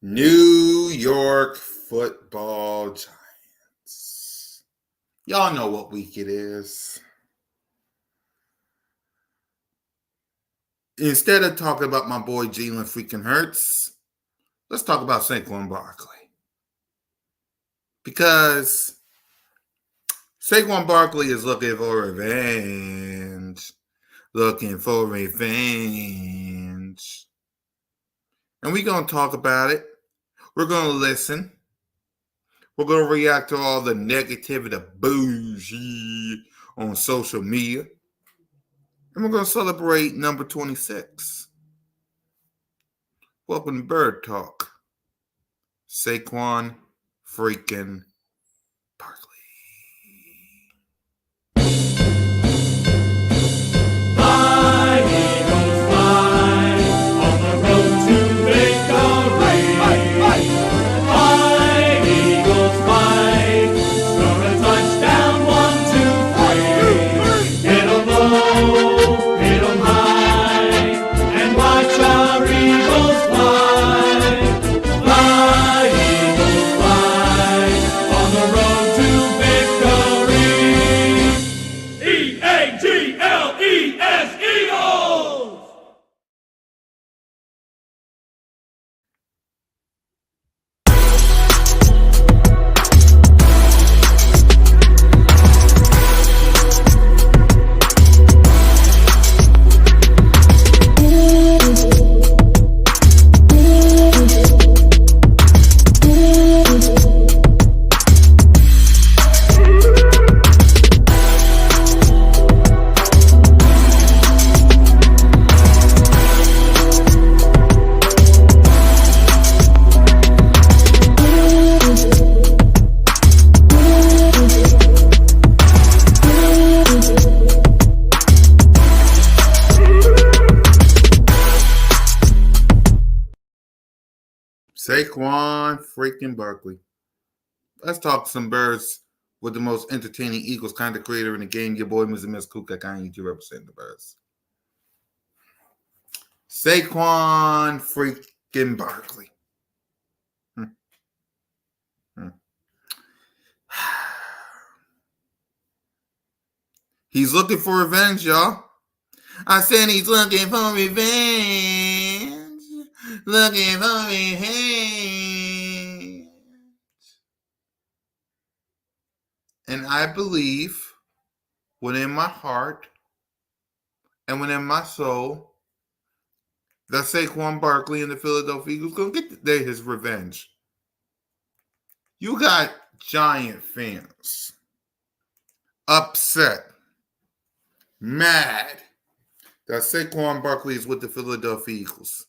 New York Football Giants. Y'all know what week it is. Instead of talking about my boy Jalen freaking Hurts, let's talk about Saquon Barkley. Because Saquon Barkley is looking for revenge. And we're going to talk about it. We're going to listen. We're going to react to all the negativity, the bougie on social media. And we're going to celebrate number 26. Welcome to Bird Talk. Saquon freaking Barkley. Fly, Eagles, fly, on the road to victory. Fly, Eagles, fly, score a touchdown, 1, 2, 3. Hit 'em low, hit 'em high, and watch our Eagles fly. Fly, Eagles, fly, on the road to victory. E-A-G-L-E-S, Eagles! Saquon freaking Barkley. Let's talk some birds with the most entertaining Eagles kind of creator in the game. Your boy, Mr. Miss CoolCat. I need you representing the birds. Saquon freaking Barkley. He's looking for revenge, y'all. I said he's looking for revenge. Looking for revenge. And I believe within my heart and within my soul that Saquon Barkley and the Philadelphia Eagles going to get his revenge. You got Giant fans upset, mad that Saquon Barkley is with the Philadelphia Eagles.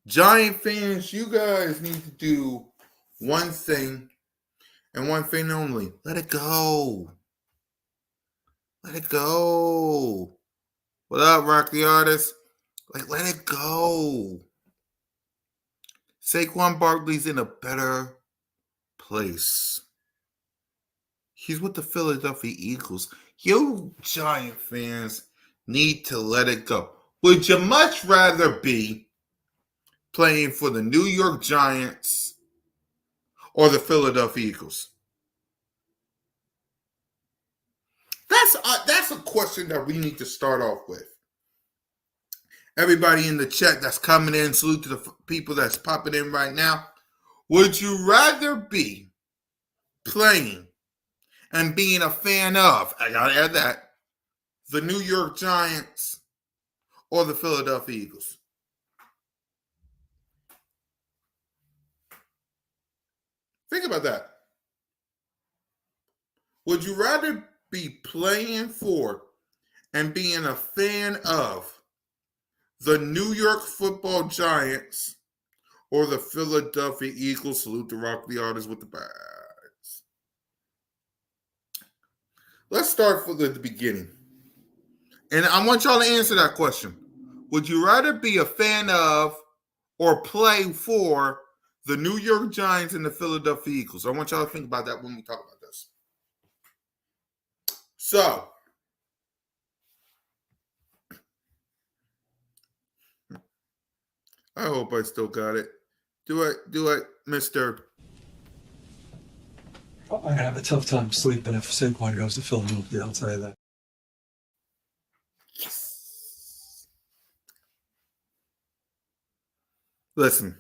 Giant fans, you guys need to do one thing and one thing only. Let it go. Let it go. What up, Rock the Artist? Let it go. Saquon Barkley's in a better place. He's with the Philadelphia Eagles. You Giant fans need to let it go. Would you much rather be playing for the New York Giants or the Philadelphia Eagles? That's a question that we need to start off with. Everybody in the chat that's coming in, salute to the people that's popping in right now. Would you rather be playing and being a fan of, I gotta add that, the New York Giants or the Philadelphia Eagles? Think about that. Would you rather be playing for and being a fan of the New York Football Giants or the Philadelphia Eagles? Salute to Rock the Artist with the birds. Let's start from the beginning. And I want y'all to answer that question. Would you rather be a fan of or play for the New York Giants and the Philadelphia Eagles? I want y'all to think about that when we talk about this. So, I hope I still got it. Do it, Mister. I have a tough time sleeping if Saquon goes to Philadelphia. I'll tell you that. Yes. Listen,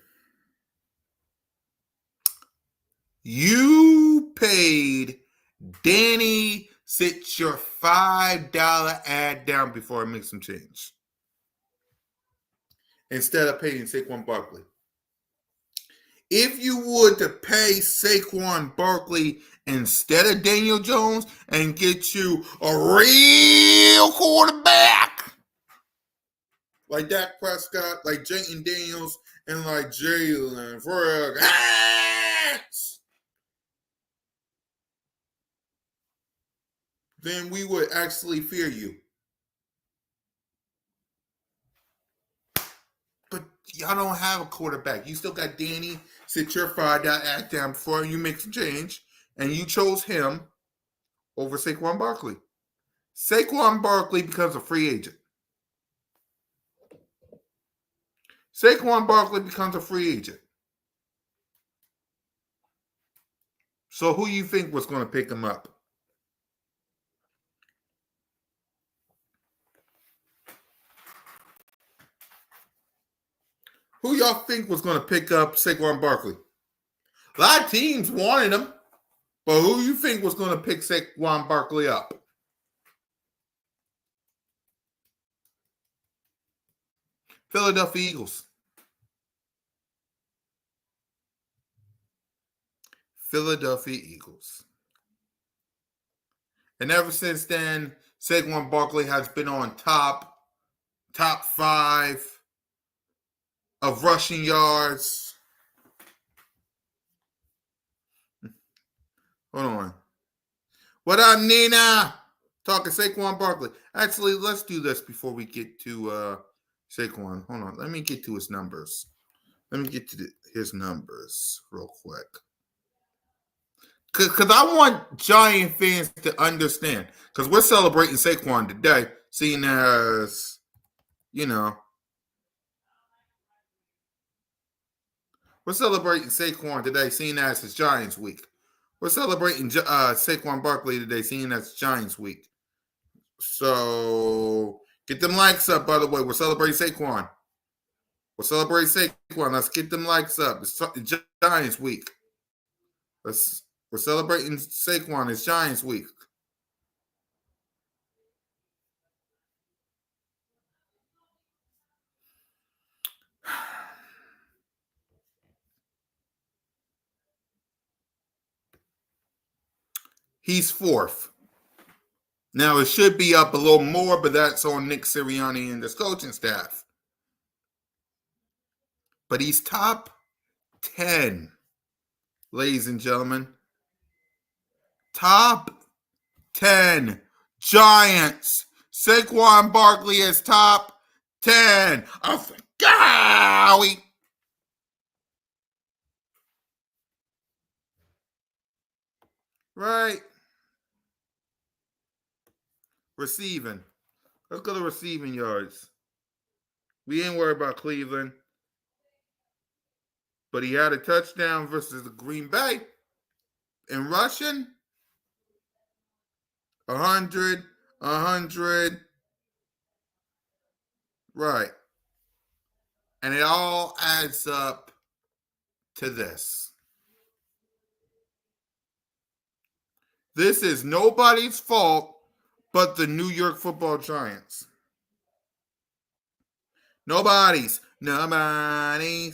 you paid Danny. Sit your $5 ad down before I make some change. Instead of paying Saquon Barkley. If you would to pay Saquon Barkley instead of Daniel Jones and get you a real quarterback like Dak Prescott, like Jayden Daniels, and like Jalen Hurts, then we would actually fear you. But y'all don't have a quarterback. You still got Danny. Sit your $5 act down before you make some change. And you chose him over Saquon Barkley. Saquon Barkley becomes a free agent. Saquon Barkley becomes a free agent. So who you think was going to pick him up? Who y'all think was going to pick up Saquon Barkley? A lot of teams wanted him, but who you think was going to pick Saquon Barkley up? Philadelphia Eagles. Philadelphia Eagles. And ever since then, Saquon Barkley has been on top 5 of rushing yards. Hold on. What up, Nina? Talking Saquon Barkley. Actually, let's do this before we get to Saquon. Hold on. Let me get to his numbers. Let me get to his numbers real quick. Because I want Giant fans to understand. Because we're celebrating Saquon today, seeing as, we're celebrating Saquon today, seeing as it's Giants week. We're celebrating Saquon Barkley today, seeing as it's Giants week. So get them likes up, by the way. We're celebrating Saquon. We're celebrating Saquon. Let's get them likes up. It's Giants week. We're celebrating Saquon. It's Giants week. He's 4th. Now, it should be up a little more, but that's on Nick Sirianni and his coaching staff. But he's top 10, ladies and gentlemen. Top 10 Giants. Saquon Barkley is top 10. Oh, golly. Right. Receiving. Let's go to receiving yards. We ain't worried about Cleveland. But he had a touchdown versus the Green Bay. In rushing, 100. Right. And it all adds up to this. This is nobody's fault but the New York Football Giants. Nobody's. Exactly.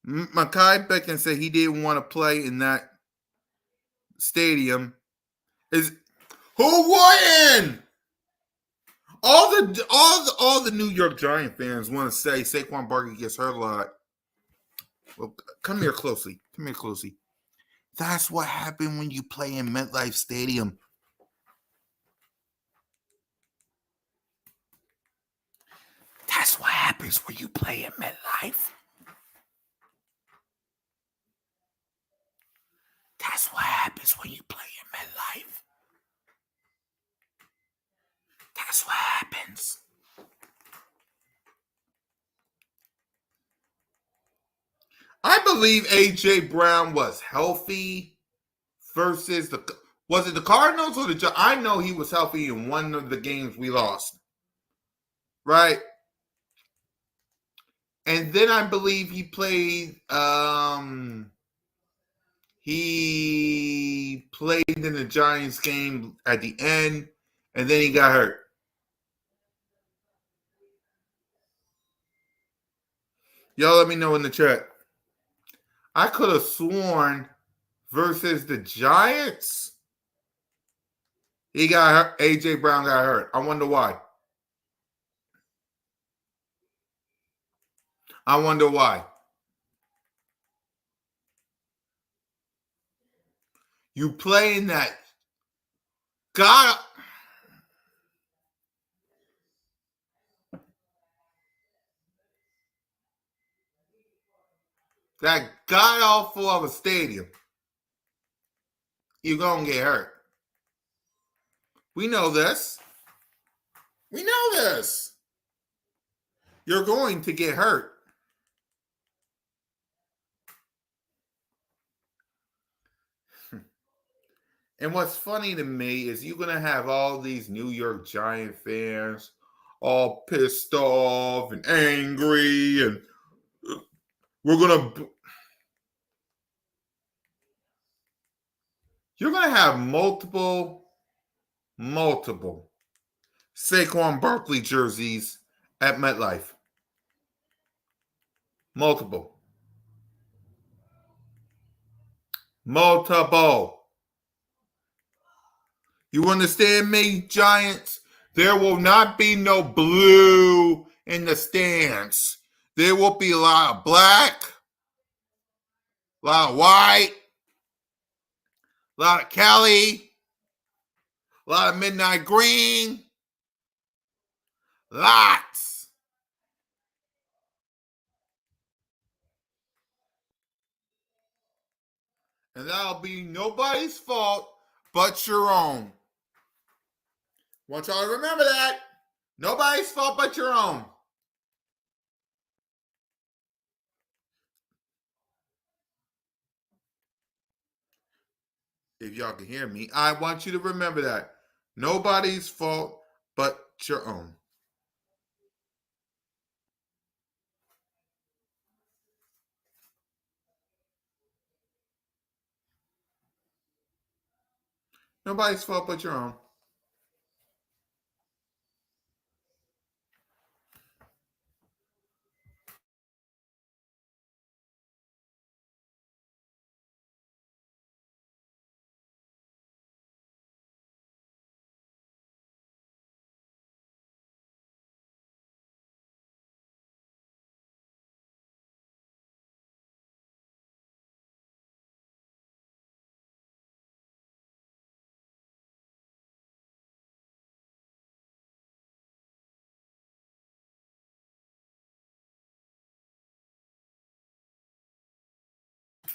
Mekhi Becton said he didn't want to play in that stadium. Who wouldn't? All the New York Giant fans want to say Saquon Barkley gets hurt a lot. Well, come here closely. That's what happened when you play in MetLife Stadium. That's what happens when you play in MetLife. That's what happens when you play in MetLife. believe AJ Brown was healthy versus was it the Cardinals or the Giants? I know he was healthy in one of the games we lost. Right? And then I believe he played in the Giants game at the end, and then he got hurt. Y'all let me know in the chat. I could have sworn versus the Giants, he got hurt. AJ Brown got hurt. I wonder why. I wonder why. You playing that god awful of a stadium. You're gonna get hurt. We know this. We know this. You're going to get hurt. And what's funny to me is you're going to have all these New York Giant fans all pissed off and angry, and you're going to have multiple Saquon Barkley jerseys at MetLife. Multiple. You understand me, Giants? There will not be no blue in the stands. There will be a lot of black, a lot of white, a lot of Kelly, a lot of midnight green, lots. And that'll be nobody's fault but your own. Want y'all to remember that. Nobody's fault but your own. If y'all can hear me, I want you to remember that. Nobody's fault but your own. Nobody's fault but your own.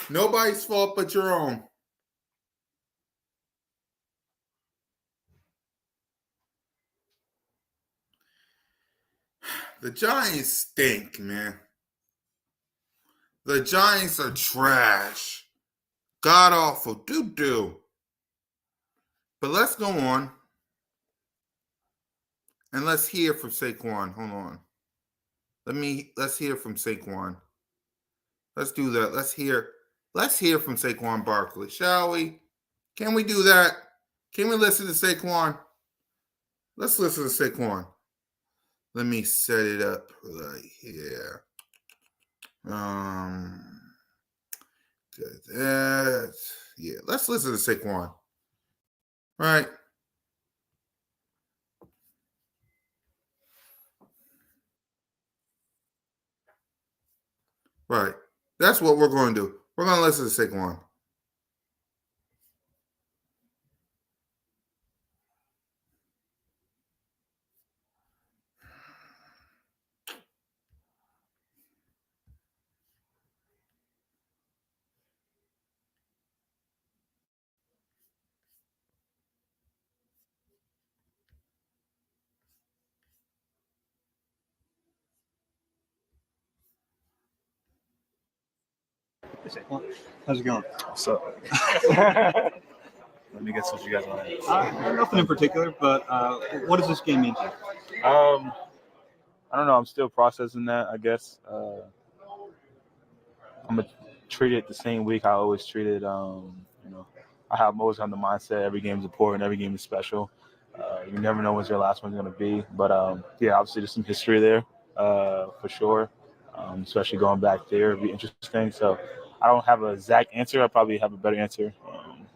Nobody's fault but your own. The Giants stink, man. The Giants are trash. God awful. Doo-doo. But let's go on. And let's hear from Saquon. Hold on. Let's hear from Saquon. Let's do that. Let's hear from Saquon Barkley, shall we? Can we do that? Can we listen to Saquon? Let's listen to Saquon. Let me set it up right here. Good. Yeah, let's listen to Saquon. Right. Right. That's what we're going to do. We're going to listen to Saquon. Saquon. How's it going? What's up? Let me guess what you guys want. Nothing in particular, but what does this game mean to you? I don't know. I'm still processing that, I guess. I'm gonna treat it the same week I always treat it. I'm always on the mindset every game is important, every game is special. You never know when your last one's gonna be, but obviously there's some history there for sure. Especially going back there, it'd be interesting. So I don't have an exact answer. I probably have a better answer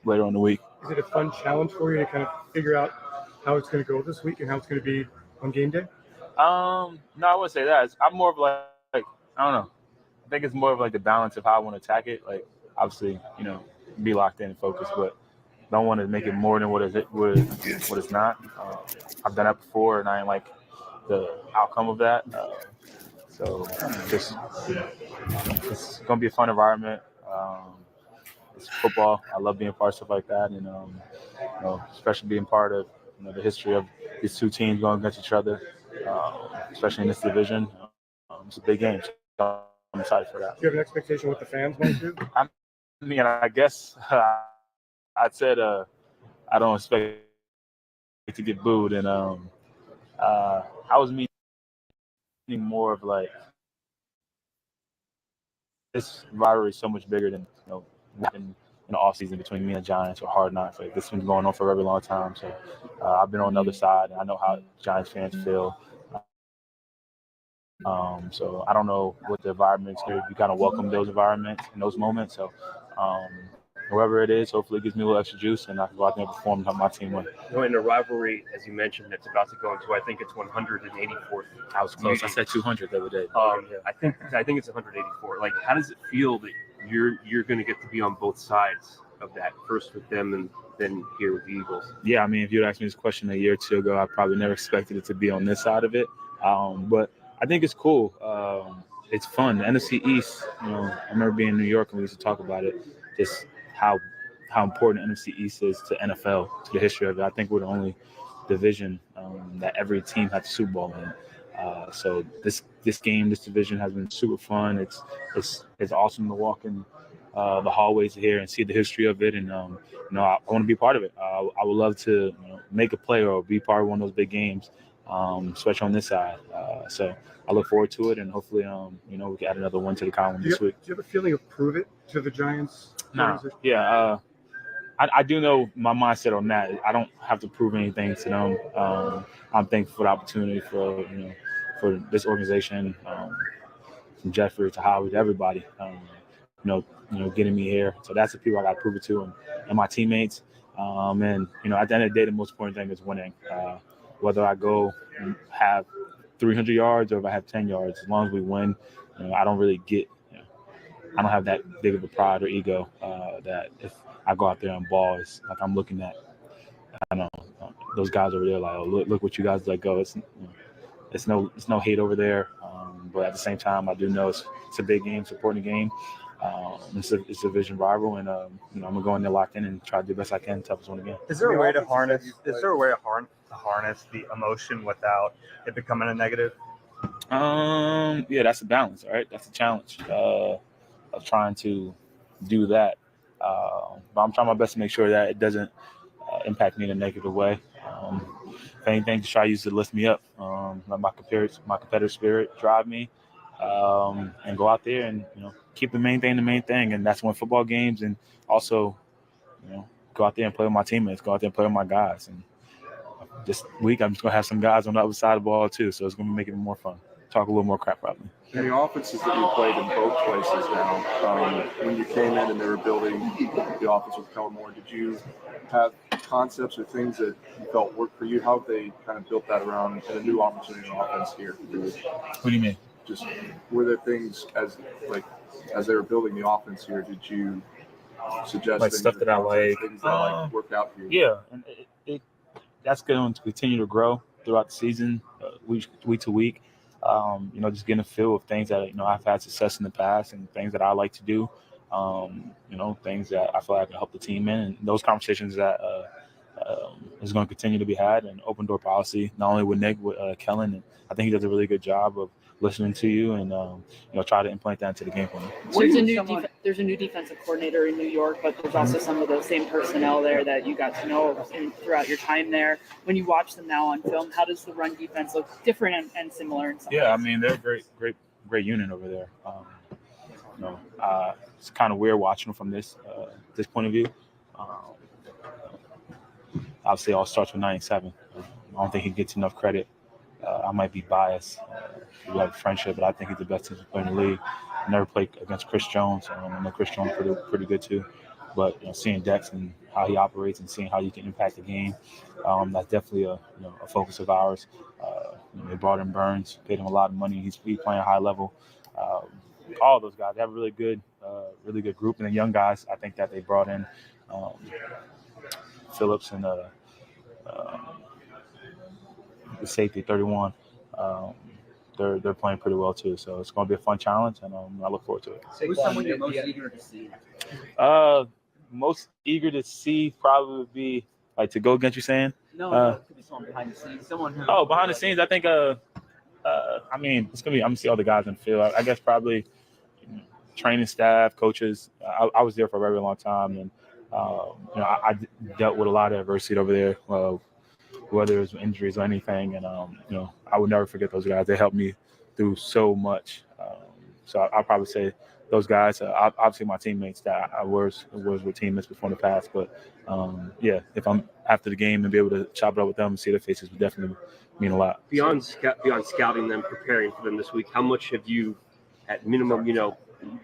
later on in the week. Is it a fun challenge for you to kind of figure out how it's going to go this week and how it's going to be on game day? No, I wouldn't say that. I'm more of like I don't know. I think it's more of like the balance of how I want to attack it. Like obviously, be locked in and focused, but don't want to make it more than what it's not. I've done that before, and I ain't like the outcome of that. So it's gonna be a fun environment. It's football. I love being part of stuff like that, and especially being part of the history of these two teams going against each other, especially in this division. It's a big game. So I'm excited for that. Do you have an expectation what the fans might do? I guess I said I don't expect to get booed, and I was meaning more of like this rivalry is so much bigger than in the off season between me and Giants or Hard Knocks. Like this has been going on for a very long time. So I've been on the other side, and I know how Giants fans feel. So I don't know what the environment's going to be. Kind of welcome those environments and those moments. So whoever it is, hopefully it gives me a little extra juice, and I can go out there and perform and help my team win. In a rivalry, as you mentioned, that's about to go into, I think it's 184th. I was close. I said 200 the other day. I think it's 184. Like, how does it feel that you're going to get to be on both sides of that? First with them, and then here with the Eagles. Yeah, I mean, if you'd asked me this question a year or two ago, I probably never expected it to be on this side of it. But I think it's cool. It's fun. The NFC East. I remember being in New York and we used to talk about it. Just how important the NFC East is to NFL, to the history of it. I think we're the only division that every team had the Super Bowl in. So this division has been super fun. It's awesome to walk in the hallways here and see the history of it. And I want to be part of it. I would love to make a play or be part of one of those big games, especially on this side. So I look forward to it, and hopefully we can add another one to the column this week. Do you have a feeling of prove it to the Giants? No. Yeah. I do know my mindset on that. I don't have to prove anything to them. I'm thankful for the opportunity for this organization, from Jeffrey to Howard to everybody, getting me here. So that's the people I got to prove it to, and my teammates. And at the end of the day, the most important thing is winning. Whether I go and have 300 yards or if I have 10 yards, as long as we win, I don't really I don't have that big of a pride or ego that if I go out there and ball, it's like I'm looking at, I don't know, those guys over there like, oh, look what you guys let go. It's no hate over there, but at the same time, I do know it's a big game, it's an important game. It's a division rival, and I'm gonna go in there locked in and try to do the best I can, toughest one again. Is there a way to harness? Is there a way to harness the emotion without it becoming a negative? Yeah, that's a balance, right? That's a challenge of trying to do that. But I'm trying my best to make sure that it doesn't impact me in a negative way. If anything, just try to use it to lift me up. Let my competitive spirit drive me, and go out there and keep the main thing, and that's win football games, and also go out there and play with my teammates, go out there and play with my guys. And this week I'm just gonna have some guys on the other side of the ball too, so it's gonna make it more fun. Talk a little more crap probably. And the offenses that you played in both places now, when you came in and they were building the offense with Kellen Moore, did you have concepts or things that you felt worked for you? How have they kind of built that around in a new opportunity in offense here? What do you mean? Just were there things as they were building the offense here, did you suggest like stuff that I like, things that worked out for you? Yeah, and that's going to continue to grow throughout the season, week to week. Just getting a feel of things that I've had success in the past and things that I like to do. Things that I feel like I can help the team in, and those conversations that is going to continue to be had, and open door policy, not only with Nick, with Kellen. And I think he does a really good job of listening to you and try to implement that into the game plan. So there's a new defensive coordinator in New York, but there's also some of the same personnel there that you got to know throughout your time there. When you watch them now on film, how does the run defense look different and similar in some ways? I mean, they're a great unit over there. It's kind of weird watching them from this point of view. Obviously, it all starts with 97. I don't think he gets enough credit. I might be biased. We have a friendship, but I think he's the best defensive player in the league. I never played against Chris Jones. I know Chris Jones pretty good too. But seeing Dex and how he operates and seeing how you can impact the game, that's definitely a focus of ours. They brought in Burns, paid him a lot of money. He's playing high level. All those guys, they have a really good group, and the young guys, I think that they brought in Phillips and the safety 31. They're playing pretty well too, so it's going to be a fun challenge, and I look forward to it. Who's someone you're most eager to see? Most eager to see probably would be like to go against you saying. No, it could be someone behind the scenes. Someone who. Oh, behind the scenes, I think. I mean, it's gonna be. I'm gonna see all the guys in the field. I guess probably training staff, coaches. I was there for a very long time, and I dealt with a lot of adversity over there, whether it was injuries or anything. And I would never forget those guys. They helped me through so much. So I'll probably say those guys. Obviously, my teammates that I was with teammates before in the past. But if I'm after the game and be able to chop it up with them and see their faces would definitely mean a lot. Beyond scouting them, preparing for them this week, how much have you, at minimum,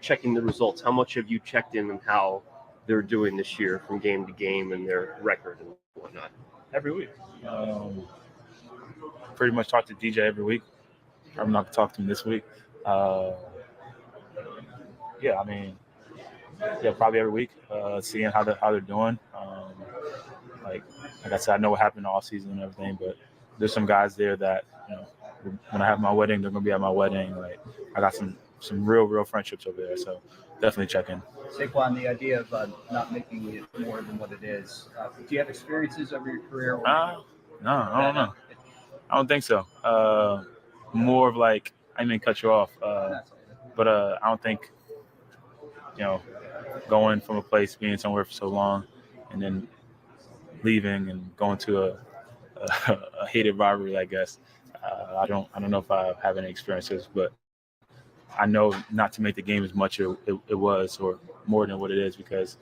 checking the results, how much have you checked in on how they're doing this year from game to game and their record and whatnot? Every week. Pretty much talk to DJ every week. I'm not going to talk to him this week. Probably every week, seeing how they're doing. Like I said, I know what happened all season and everything, but there's some guys there that, when I have my wedding, they're going to be at my wedding. Like I got some real friendships over there, so definitely check in. Saquon, the idea of not making it more than what it is. Do you have experiences over your career? No, I don't know. I don't think so. More of like, I didn't mean to cut you off, but I don't think, going from a place, being somewhere for so long, and then leaving and going to a hated rivalry, I guess. I don't know if I have any experiences, but I know not to make the game as much as it was or more than what it is because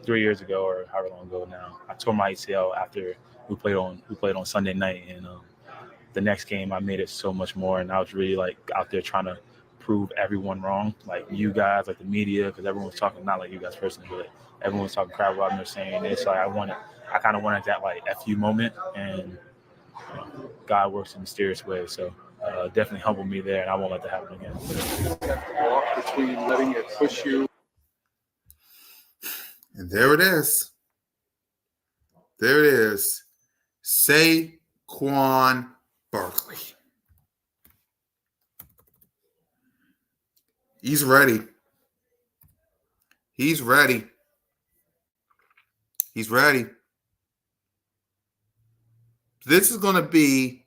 3 years ago or however long ago now, I tore my ACL after we played on Sunday night, and the next game I made it so much more, and I was really like out there trying to prove everyone wrong, like you guys, like the media, because everyone was talking, not like you guys personally, but everyone was talking crap about me, saying this. Like I kind of wanted that like FU moment, and God works in mysterious ways. So definitely humbled me there, and I won't let that happen again. Between letting it push you. And there it is. There it is. Saquon Barkley. He's ready. He's ready. He's ready. This is going to be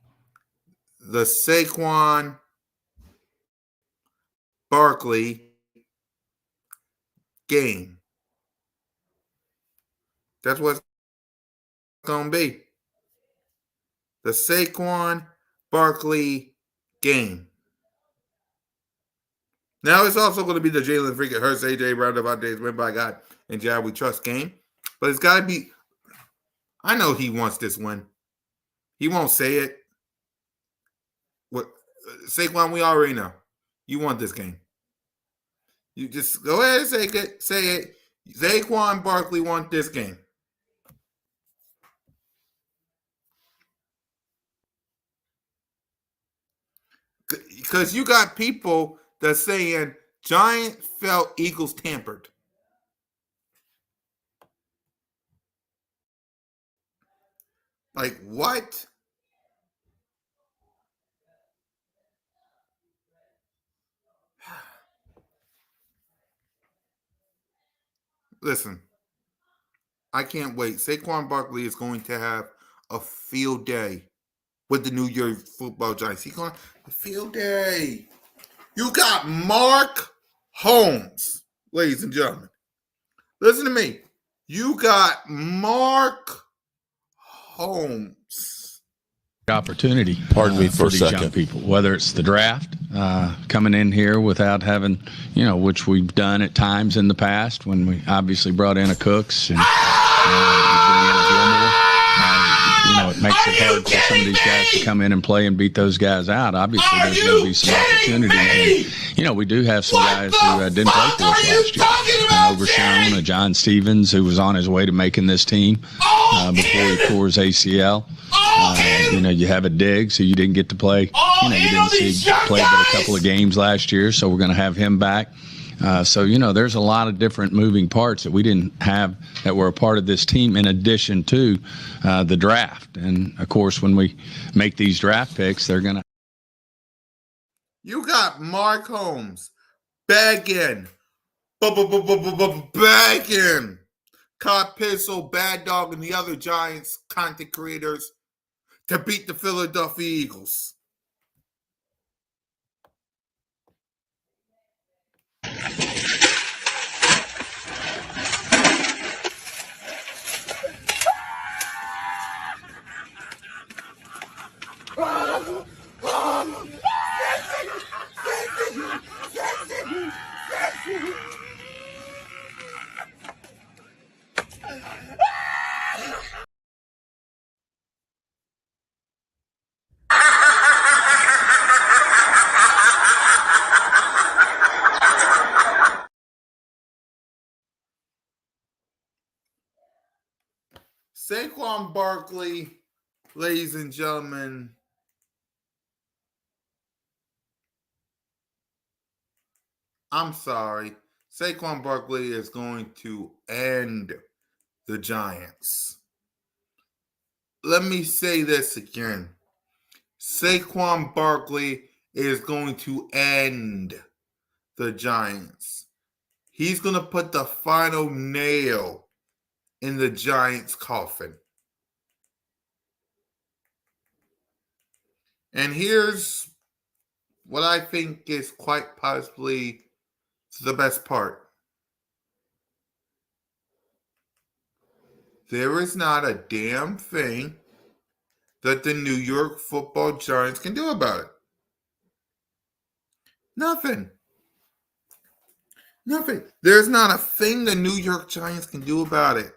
the Saquon Barkley game. That's what it's going to be. The Saquon Barkley game. Now it's also going to be the Jalen Freaking Hurts, AJ Brown, Devontae Win by God, and Jad We Trust game. But it's got to be. I know he wants this win. He won't say it. What Saquon, we already know. You want this game. You just go ahead and say it. Saquon Barkley want this game. Because you got people that's saying Giant felt Eagles tampered. Like what? Listen, I can't wait. Saquon Barkley is going to have a field day with the New York Football Giants. He's going to field day. You got Mark Holmes, ladies and gentlemen. Listen to me. You got Mark Holmes. Opportunity. Pardon me for a these second. young people, whether it's the draft, coming in here without having, which we've done at times in the past when we obviously brought in a Cooks and it makes it hard for some of these guys to come in and play and beat those guys out. Obviously, there's going to be some opportunities. And, we do have some guys who didn't play for us last year. Overshown, John Stevens, who was on his way to making this team before he tore his ACL. You have a Diggs who you didn't get to play. You didn't see play but a couple of games last year, so we're going to have him back. There's a lot of different moving parts that we didn't have that were a part of this team in addition to the draft. And, of course, when we make these draft picks, they're going to. You got Mark Holmes begging, begging Cod Pistol, Bad Dog, and the other Giants content creators to beat the Philadelphia Eagles. Saquon Barkley, ladies and gentlemen, I'm sorry. Saquon Barkley is going to end the Giants. Let me say this again. Saquon Barkley is going to end the Giants. He's going to put the final nail in the Giants' coffin. And here's what I think is quite possibly the best part. There is not a damn thing that the New York Football Giants can do about it. Nothing. There's not a thing the New York Giants can do about it.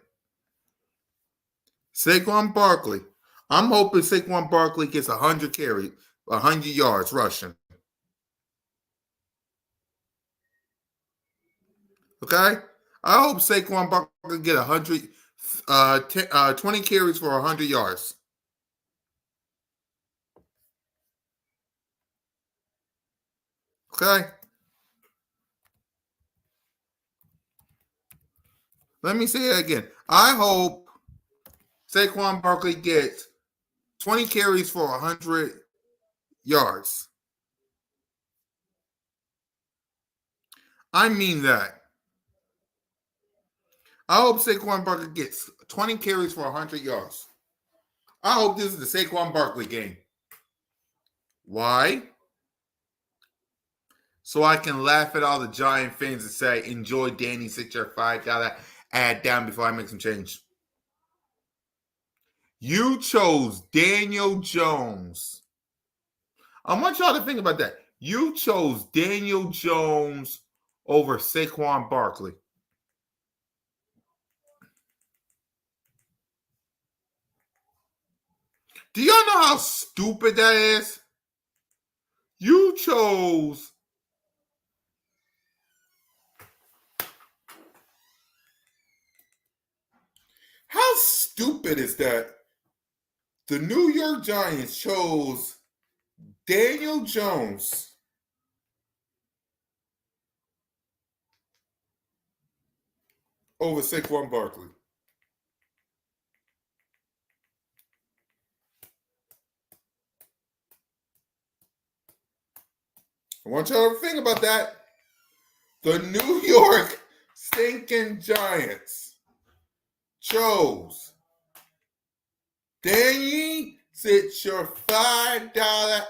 Saquon Barkley. I'm hoping Saquon Barkley gets 100 carries, 100 yards rushing. Okay? I hope Saquon Barkley get 20 carries for 100 yards. Okay? Let me say it again. I hope Saquon Barkley gets 20 carries for 100 yards. I mean that. I hope Saquon Barkley gets 20 carries for 100 yards. I hope this is the Saquon Barkley game. Why? So I can laugh at all the Giant fans and say, enjoy Danny 6-5. Gotta add down before I make some change. You chose Daniel Jones. I want y'all to think about that. You chose Daniel Jones over Saquon Barkley. Do y'all know how stupid that is? You chose how stupid is that? The New York Giants chose Daniel Jones over Saquon Barkley. I want y'all to think about that. The New York stinking Giants chose Danny Sit your $5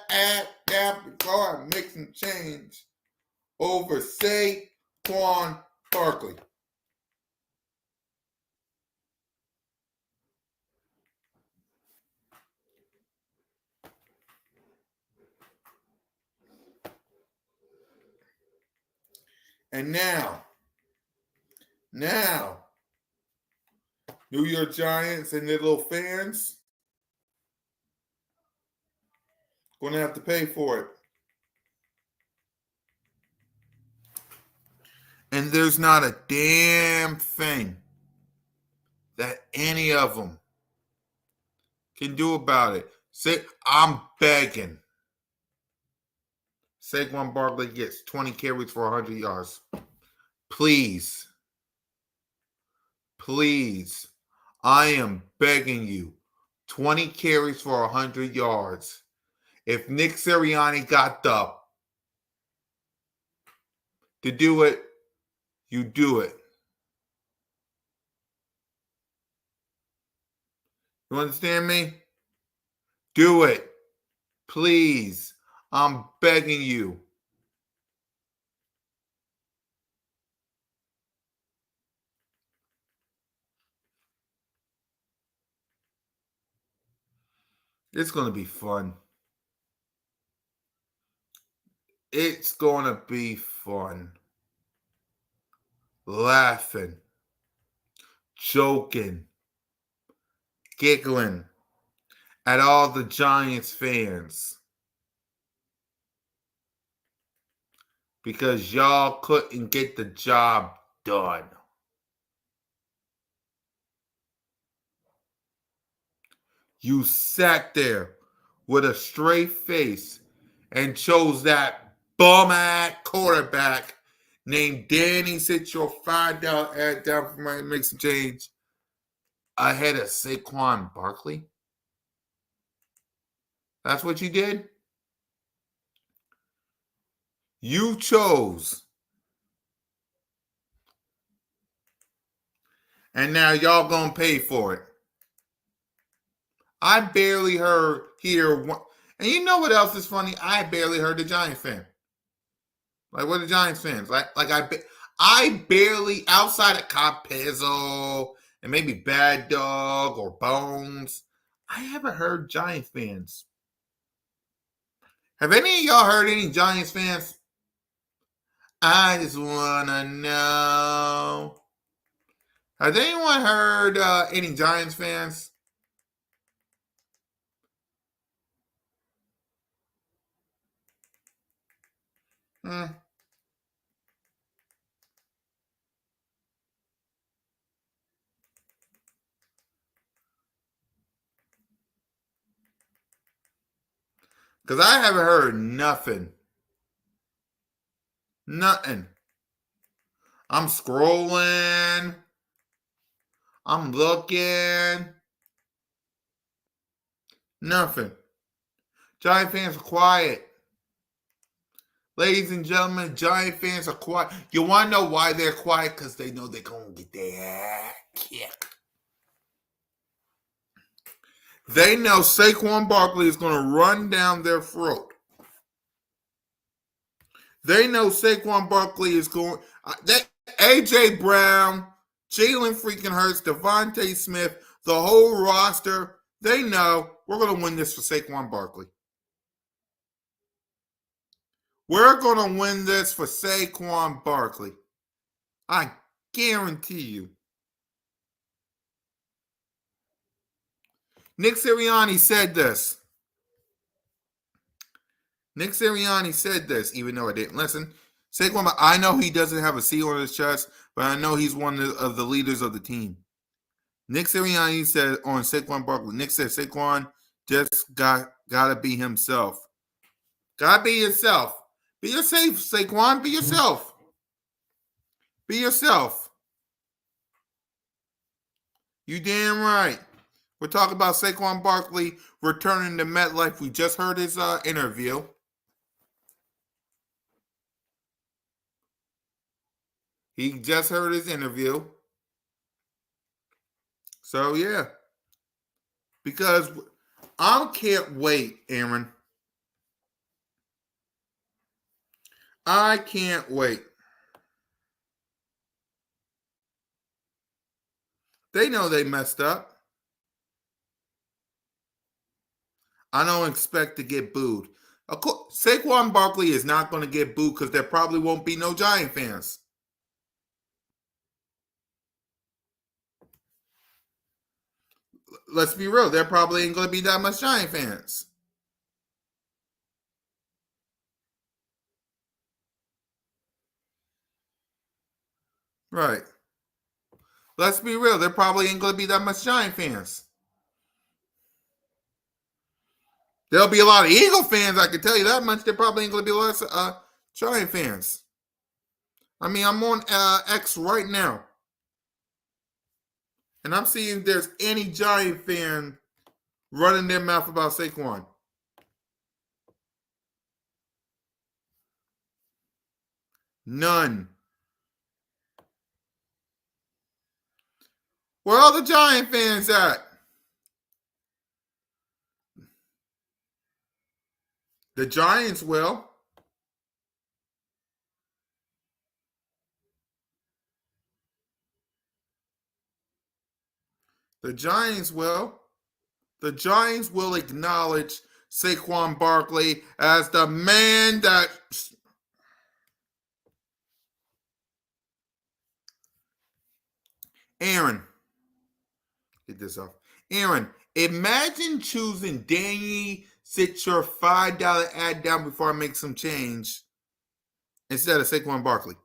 ad down before I make some change over Saquon Barkley. And now, New York Giants and their little fans going to have to pay for it. And there's not a damn thing that any of them can do about it. Say, I'm begging. Saquon Barkley gets 20 carries for 100 yards. Please. Please. I am begging you. 20 carries for 100 yards. If Nick Sirianni got to do it, you do it. You understand me? Do it. Please. I'm begging you. It's going to be fun. It's going to be fun. Laughing, joking, giggling at all the Giants fans because y'all couldn't get the job done. You sat there with a straight face and chose that bum-ass quarterback named Danny. Sit your $5 ad down for my make some change ahead of Saquon Barkley. That's what you did? You chose. And now y'all gonna pay for it. I barely hear one. And you know what else is funny? I barely heard the Giants fan. Like, what are the Giants fans? I barely, outside of Capizzo and maybe Bad Dog or Bones, I haven't heard Giants fans. Have any of y'all heard any Giants fans? I just want to know. Has anyone heard any Giants fans? Because I haven't heard nothing. Nothing. I'm scrolling. I'm looking. Nothing. Giant fans are quiet. Ladies and gentlemen, Giant fans are quiet. You want to know why they're quiet? Because they know they're going to get their ass kicked. They know Saquon Barkley is going to run down their throat. They know Saquon Barkley is going. A.J. Brown, Jalen freaking Hurts, Devontae Smith, the whole roster, they know we're going to win this for Saquon Barkley. We're going to win this for Saquon Barkley. I guarantee you. Nick Sirianni said this. Nick Sirianni said this, even though I didn't listen. Saquon, I know he doesn't have a seal on his chest, but I know he's one of the leaders of the team. Nick Sirianni said on Saquon Barkley, Nick said Saquon just gotta be himself. Gotta be yourself. Be yourself, Saquon. Be yourself. Be yourself. You damn right. We're talking about Saquon Barkley returning to MetLife. We just heard his interview. He just heard his interview. So, yeah. Because I can't wait, Aaron. I can't wait. They know they messed up. I don't expect to get booed. Of course, Saquon Barkley is not going to get booed because there probably won't be no Giant fans. Let's be real. There probably ain't going to be that much Giant fans. Right. Let's be real. There probably ain't going to be that much Giant fans. There'll be a lot of Eagle fans, I can tell you that much. There probably ain't going to be less Giant fans. I mean, I'm on X right now. And I'm seeing if there's any Giant fan running their mouth about Saquon. None. Where are the Giant fans at? The Giants will. The Giants will. The Giants will acknowledge Saquon Barkley as the man that... Aaron. Get this off. Aaron, imagine choosing Danny sit your $5 ad down before I make some change instead of Saquon Barkley.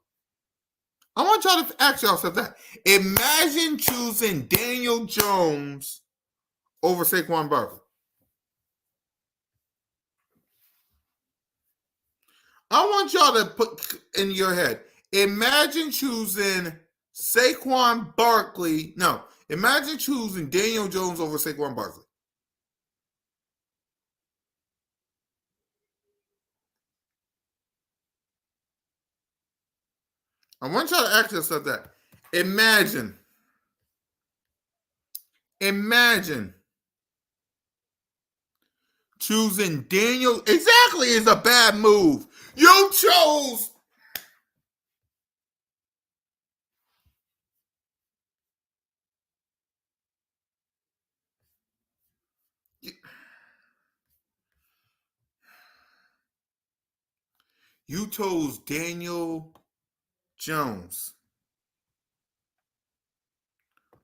I want y'all to ask yourself that. Imagine choosing Daniel Jones over Saquon Barkley. I want y'all to put in your head. Imagine choosing Saquon Barkley. No, imagine choosing Daniel Jones over Saquon Barkley. I want y'all to ask yourself that. Imagine choosing Daniel. Exactly, is a bad move. You chose. You chose Daniel Jones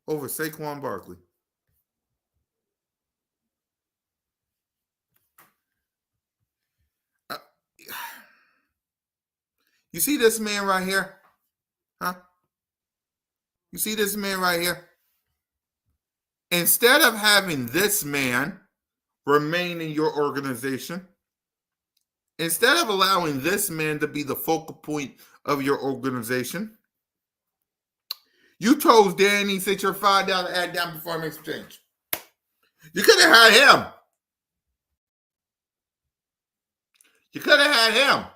over Saquon Barkley. You see this man right here? Huh? You see this man right here? Instead of having this man remain in your organization, instead of allowing this man to be the focal point of your organization, you chose Danny, sit your $5 ad down before I make some change. You could have had him. You could have had him.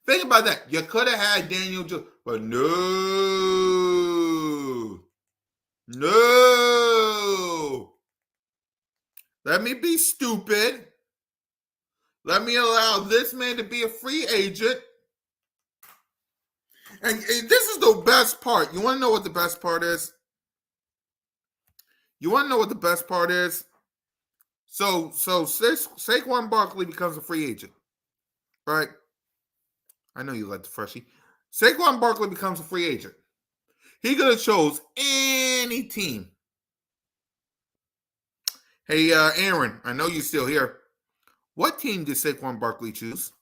Think about that. You could have had Daniel Jones, but no. No. Let me be stupid. Let me allow this man to be a free agent. And this is the best part. You want to know what the best part is? You want to know what the best part is? So Saquon Barkley becomes a free agent, right? I know you like the freshie. Saquon Barkley becomes a free agent. He could have chose any team. Hey, Aaron, I know you're still here. What team did Saquon Barkley choose?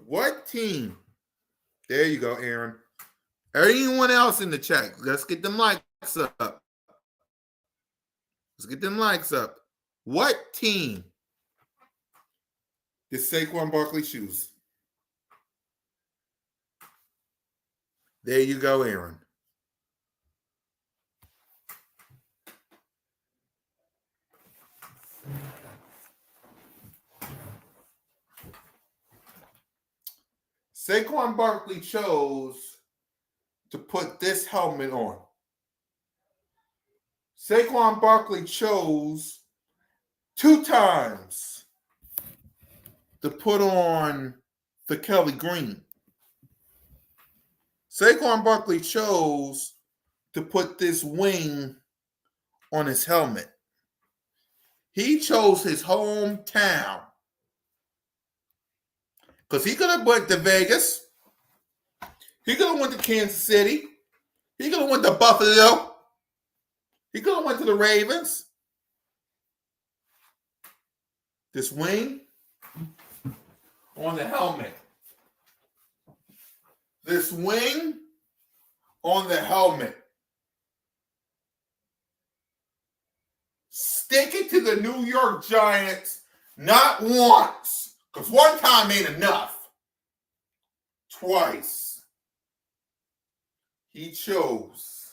What team? There you go, Aaron. Anyone else in the chat? Let's get them likes up. Let's get them likes up. What team did Saquon Barkley choose? There you go, Aaron. Saquon Barkley chose to put this helmet on. Saquon Barkley chose 2 times to put on the Kelly Green. Saquon Barkley chose to put this wing on his helmet. He chose his hometown. Because he could have went to Vegas. He could have went to Kansas City. He could have went to Buffalo. He could have went to the Ravens. This wing on the helmet. This wing on the helmet. Stick it to the New York Giants not once, because one time ain't enough. Twice. He chose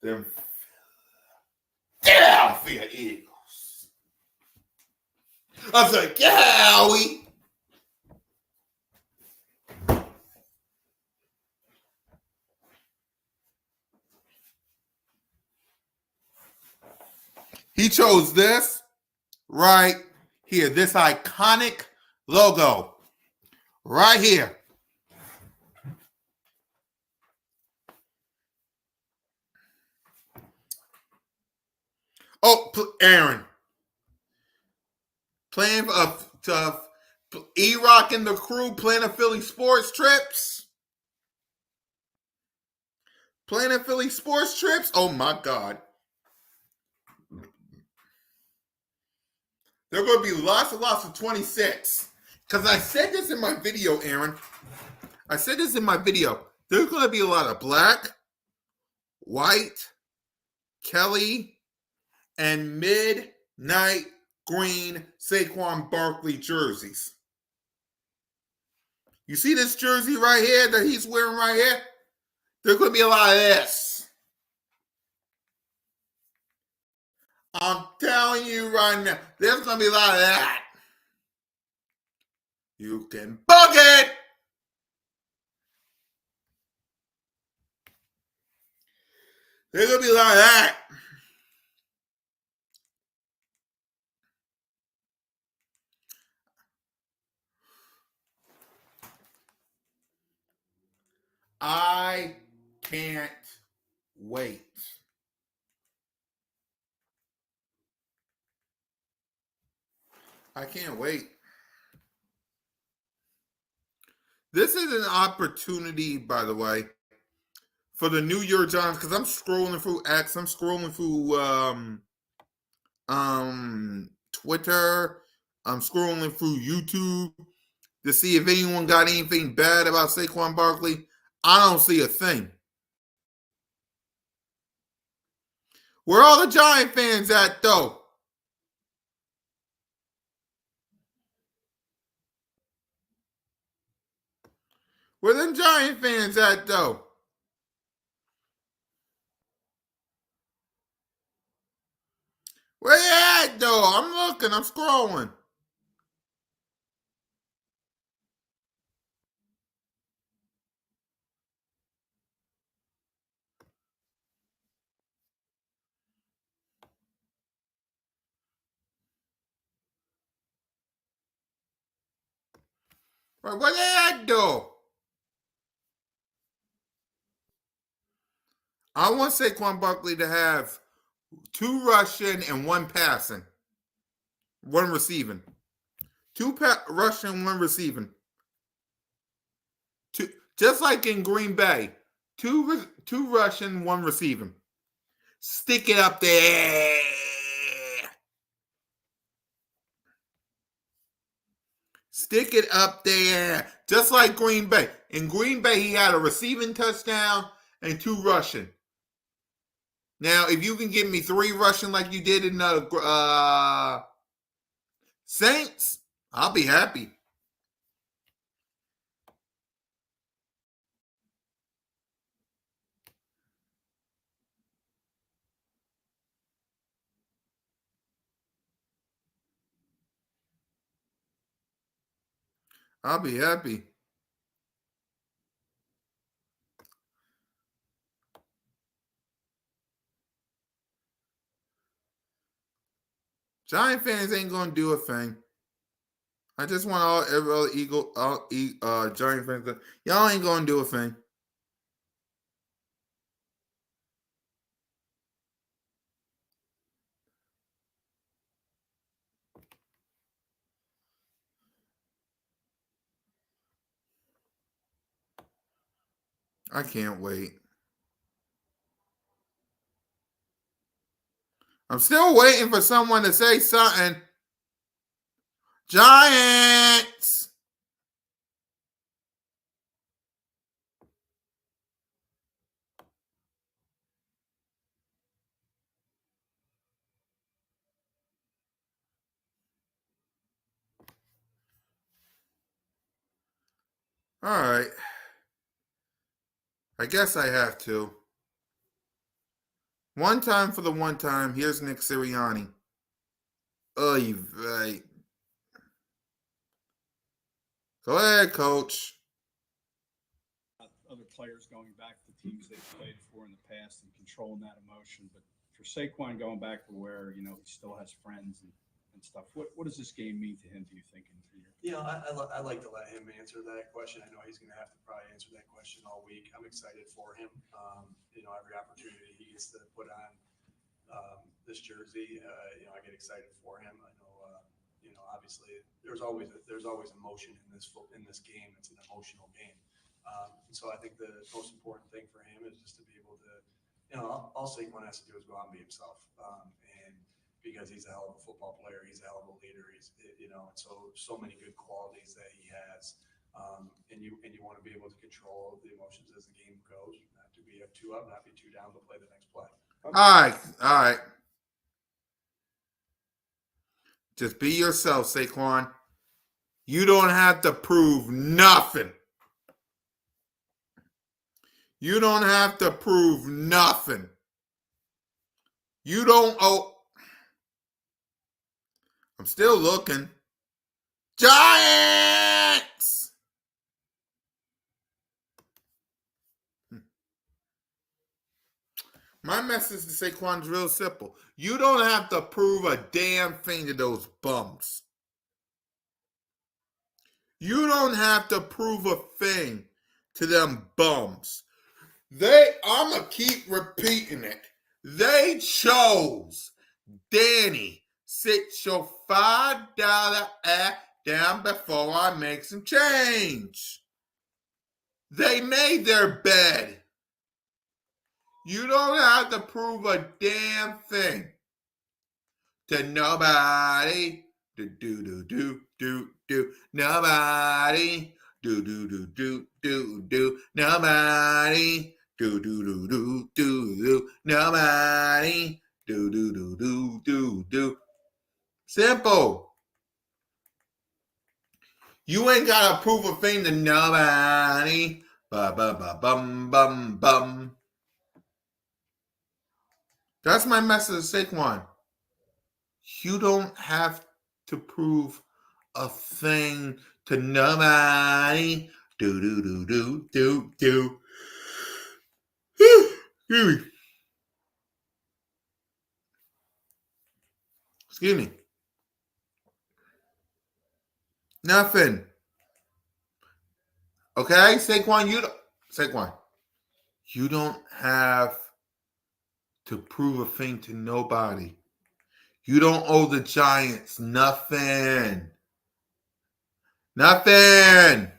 them Philadelphia Eagles. I was like, yeah, Howie. He chose this right here, this iconic logo right here. Oh, Aaron. Playing E-Rock and the crew planning Philly sports trips. Planning Philly sports trips? Oh my God. There are going to be lots and lots of 26. Because I said this in my video, Aaron. I said this in my video. There's going to be a lot of black, white, Kelly, and midnight green Saquon Barkley jerseys. You see this jersey right here that he's wearing right here? There's going to be a lot of this. I'm telling you right now, there's going to be a lot of that. You can bug it. There's going to be a lot of that. I can't wait. I can't wait. This is an opportunity, by the way, for the New York Giants, because I'm scrolling through X, I'm scrolling through Twitter, I'm scrolling through YouTube to see if anyone got anything bad about Saquon Barkley. I don't see a thing. Where all the Giant fans at, though? Where them Giant fans at, though? Where you at, though? I'm looking. I'm scrolling. Where you at, though? I want Saquon Barkley to have 2 rushing and 1 passing. 1 receiving. 2 rushing, 1 receiving. Just like in Green Bay. 2 rushing, 1 receiving. Stick it up there. Stick it up there. Just like Green Bay. In Green Bay, he had a receiving touchdown and 2 rushing. Now, if you can give me 3 rushing like you did in the Saints, I'll be happy. I'll be happy. Giant fans ain't gonna do a thing. I just want every other Giant fans to, y'all ain't gonna do a thing. I can't wait. I'm still waiting for someone to say something. Giants! All right. I guess I have to. One time for the one time. Here's Nick Sirianni. Oy vey. Go ahead, coach. Other players going back to teams they've played for in the past and controlling that emotion. But for Saquon going back to where, he still has friends and stuff, what does this game mean to him, do you think? I like to let him answer that question. I know he's going to have to probably answer that question all week. I'm excited for him. Every opportunity he gets to put on this jersey, I get excited for him. I know, obviously there's always emotion in this game. It's an emotional game. So I think the most important thing for him is just to be able to, all Saquon has to do is go out and be himself. And because he's a hell of a football player, he's a hell of a leader. He's, and so many good qualities that he has. And you want to be able to control the emotions as the game goes, not to be up 2 up, not be 2 down, but play the next play. All right. Just be yourself, Saquon. You don't have to prove nothing. You don't have to prove nothing. You don't owe. I'm still looking. Giants! My message to Saquon is real simple. You don't have to prove a damn thing to those bums. You don't have to prove a thing to them bums. I'm going to keep repeating it. They chose Danny, sit your $5 ass down before I make some change. They made their bed. You don't have to prove a damn thing to nobody. Do. Nobody. Do. Nobody. Do. Nobody. Do. Simple. You ain't gotta prove a thing to nobody. Bum. That's my message to Saquon. You don't have to prove a thing to nobody. Do. Excuse me. Nothing. Okay, Saquon, you don't have to prove a thing to nobody. You don't owe the Giants nothing. Nothing.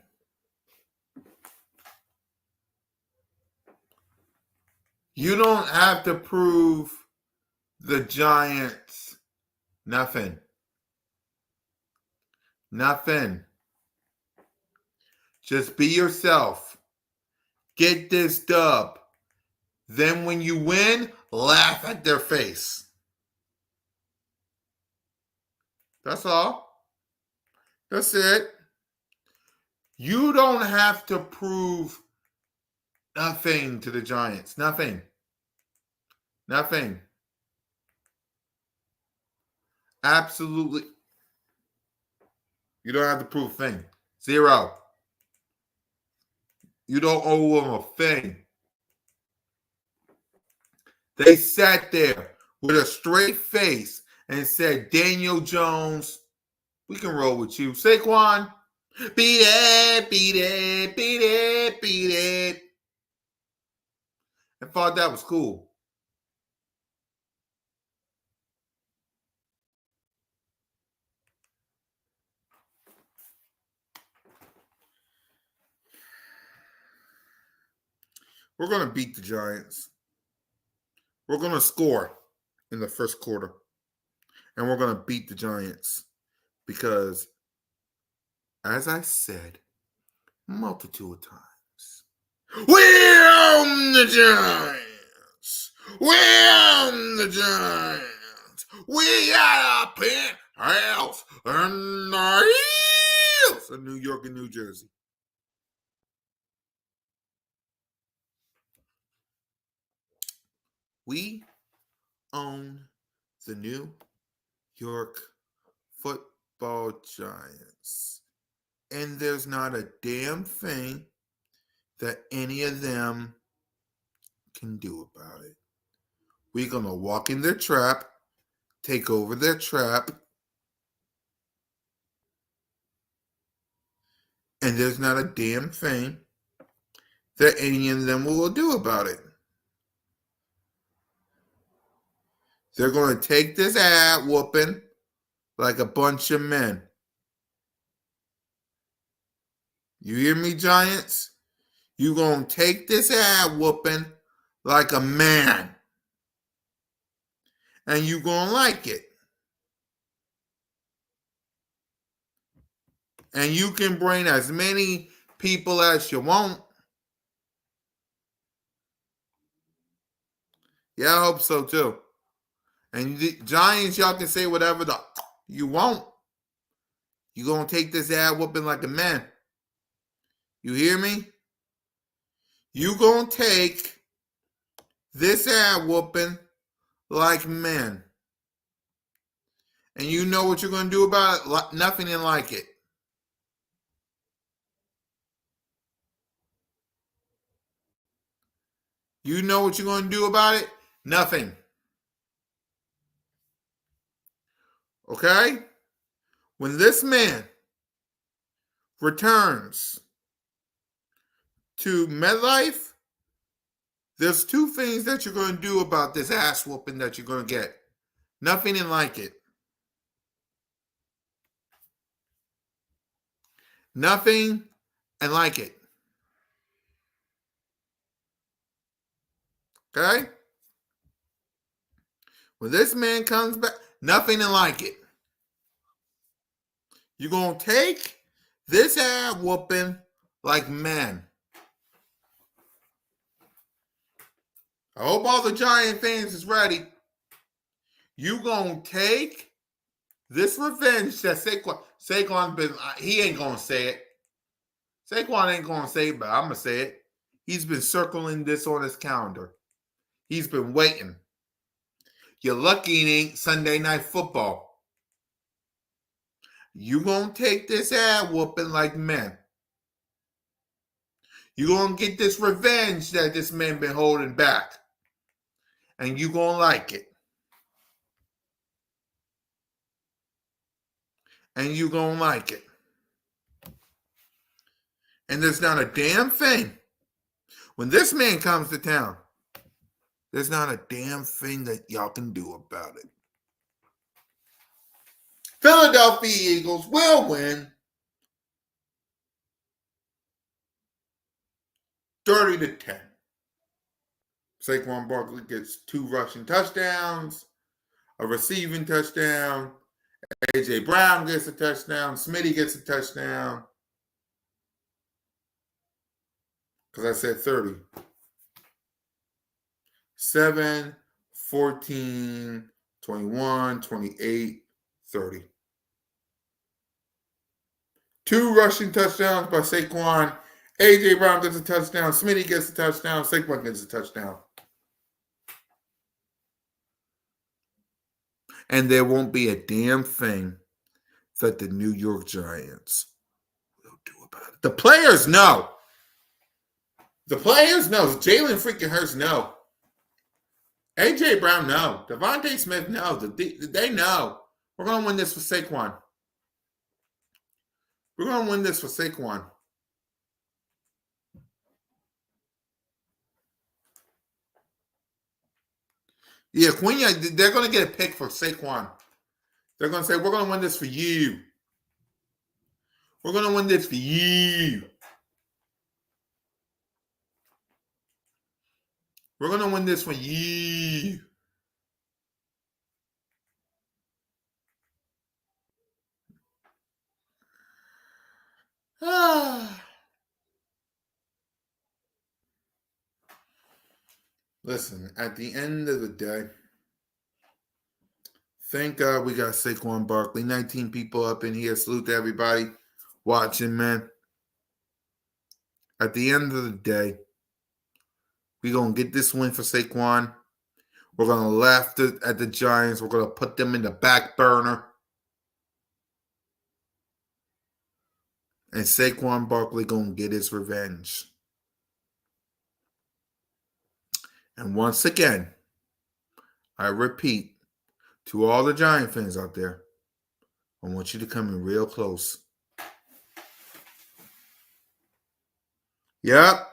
You don't have to prove the Giants nothing. Nothing. Just be yourself. Get this dub. Then when you win, laugh at their face. That's all. That's it. You don't have to prove nothing to the Giants. Nothing. Absolutely. You don't have to prove a thing. 0. You don't owe them a thing. They sat there with a straight face and said, Daniel Jones, we can roll with you. Saquon, beat it, beat it, beat it, beat it. And thought that was cool. We're going to beat the Giants. We're going to score in the first quarter. And we're going to beat the Giants because, as I said, multitude of times, we own the Giants. We own the Giants. We got a penthouse in the hills of New York and New Jersey. We own the New York Football Giants. And there's not a damn thing that any of them can do about it. We're going to walk in their trap, take over their trap, and there's not a damn thing that any of them will do about it. They're going to take this ass whooping like a bunch of men. You hear me, Giants? You're going to take this ass whooping like a man. And you're going to like it. And you can bring as many people as you want. Yeah, I hope so too. And the Giants, y'all can say whatever you want. You're going to take this ass whooping like a man. You hear me? You're going to take this ass whooping like men. And you know what you're going to do about it? Nothing and like it. You know what you're going to do about it? Nothing. Okay? When this man returns to MetLife, there's two things that you're going to do about this ass whooping that you're going to get. Nothing and like it. Nothing and like it. Okay? When this man comes back, nothing and like it. You're going to take this ass whooping like men. I hope all the Giant fans is ready. You're going to take this revenge that Saquon been, he ain't going to say it. Saquon ain't going to say it, but I'm going to say it. He's been circling this on his calendar. He's been waiting. You're lucky it ain't Sunday Night Football. You going to take this ass whooping like men. You going to get this revenge that this man been holding back. And you going to like it. And you going to like it. And there's not a damn thing. When this man comes to town, there's not a damn thing that y'all can do about it. Philadelphia Eagles will win 30-10. Saquon Barkley gets 2 rushing touchdowns, a receiving touchdown. A.J. Brown gets a touchdown. Smitty gets a touchdown. Because I said 30. 7, 14, 21, 28, 30. 2 rushing touchdowns by Saquon. A.J. Brown gets a touchdown. Smitty gets a touchdown. Saquon gets a touchdown. And there won't be a damn thing that the New York Giants will do The players know. The players know. Jalen freaking Hurts know. AJ Brown know. Devontae Smith know. They know. We're going to win this for Saquon. We're going to win this for Saquon. Yeah, Queen, they're going to get a pick for Saquon. They're going to say, we're going to win this for you. We're going to win this for you. We're going to win this for you. Listen, at the end of the day, thank God we got Saquon Barkley. 19 people up in here. Salute to everybody watching, man. At the end of the day, we're going to get this win for Saquon. We're going to laugh at the Giants. We're going to put them in the back burner. And Saquon Barkley going to get his revenge. And once again, I repeat to all the Giant fans out there, I want you to come in real close. Yep.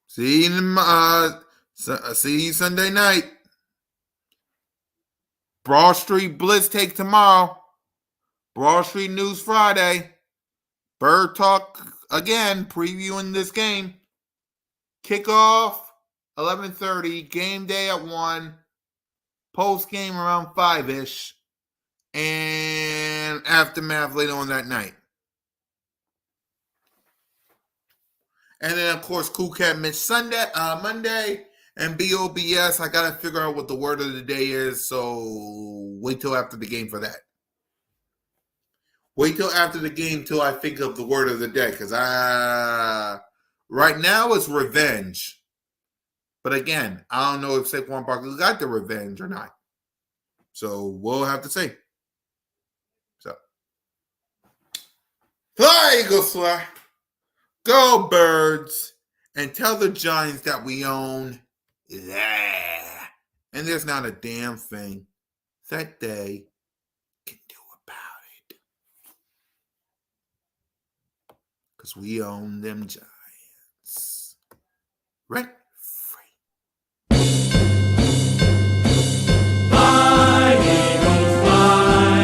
See you Sunday night. Broad Street Blitz take tomorrow. Broad Street News Friday. Bird Talk again, previewing this game. Kickoff 11:30. Game day at 1. Post game around 5-ish. And aftermath later on that night. And then, of course, CoolCat missed Monday. And BOBS, I got to figure out what the word of the day is. So wait till after the game for that. Wait till after the game till I think of the word of the day. Because right now it's revenge. But again, I don't know if Saquon Barkley got the revenge or not. So we'll have to see. So, fly, Eagles, fly. Go, Birds. And tell the Giants that we own. Yeah. And there's not a damn thing that they can do about it. Because we own them Giants. Right?